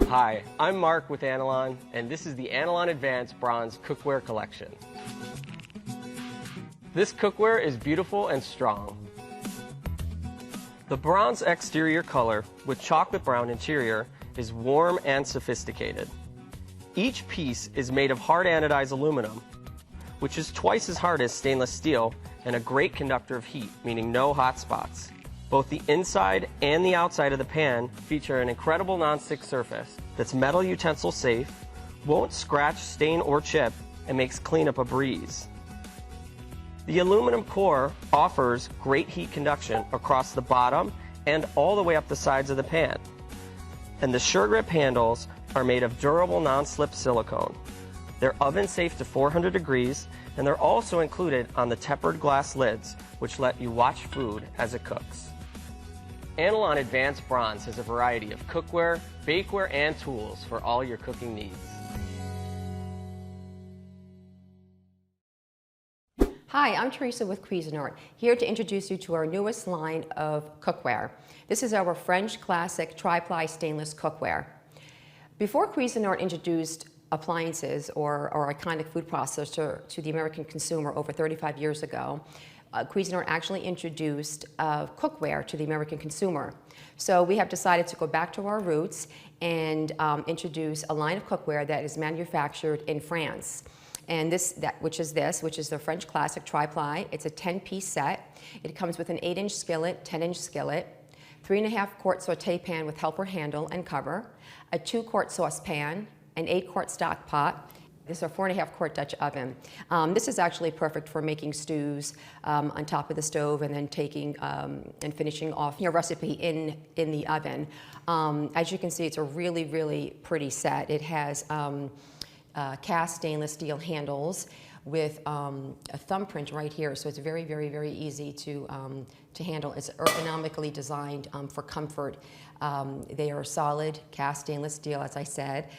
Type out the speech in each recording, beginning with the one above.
Hi, I'm Mark with Analon, and this is the Analon Advanced Bronze Cookware Collection. This cookware is beautiful and strong. The bronze exterior color with chocolate brown interior is warm and sophisticated. Each piece is made of hard anodized aluminum, which is twice as hard as stainless steel and a great conductor of heat, meaning no hot spots. Both the inside and the outside of the pan feature an incredible non-stick surface that's metal utensil safe, won't scratch, stain, or chip, and makes cleanup a breeze. The aluminum core offers great heat conduction across the bottom and all the way up the sides of the pan. And the sure grip handles are made of durable non-slip silicone. They're oven safe to 400 degrees, and they're also included on the tempered glass lids, which let you watch food as it cooks. Analon Advanced Bronze has a variety of cookware, bakeware, and tools for all your cooking needs. Hi, I'm Teresa with Cuisinart, here to introduce you to our newest line of cookware. This is our French Classic Tri-Ply Stainless Cookware. Before Cuisinart introduced appliances or iconic food processor to the American consumer over 35 years ago, Cuisinart actually introduced cookware to the American consumer. So we have decided to go back to our roots and introduce a line of cookware that is manufactured in France. And which is the French Classic Tri-Ply. It's a 10-piece set. It comes with an 8-inch skillet, 10-inch skillet, 3.5-quart saute pan with helper handle and cover, a 2-quart saucepan, an 8-quart stock pot. This is a 4.5-quart Dutch oven. This is actually perfect for making stews on top of the stove and then taking and finishing off your recipe in the oven. As you can see, it's a really, really pretty set. It has cast stainless steel handles with a thumbprint right here, so it's very, very, very easy to handle. It's ergonomically designed for comfort. They are solid cast stainless steel, as I said.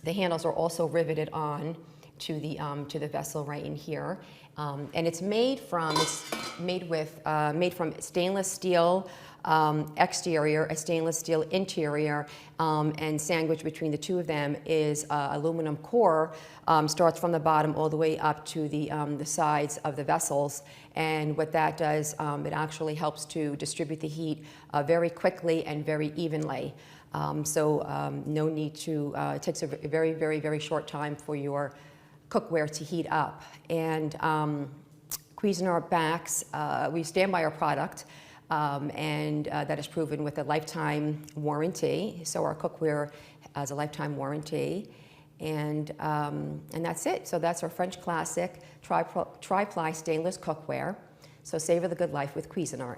The handles are also riveted on to the vessel right in here, and it's made from stainless steel exterior, a stainless steel interior, and sandwiched between the two of them is aluminum core. Starts from the bottom all the way up to the sides of the vessels, and what that does, it actually helps to distribute the heat very quickly and very evenly. No need to, it takes a very, very, very short time for your cookware to heat up. And Cuisinart backs, we stand by our product, and that is proven with a lifetime warranty. So our cookware has a lifetime warranty. And that's it. So that's our French Classic Tri-Ply stainless cookware. So savor the good life with Cuisinart.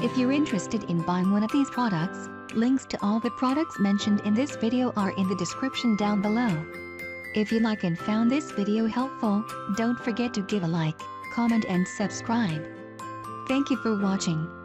If you're interested in buying one of these products, links to all the products mentioned in this video are in the description down below. If you like and found this video helpful, don't forget to give a like, comment and subscribe. Thank you for watching.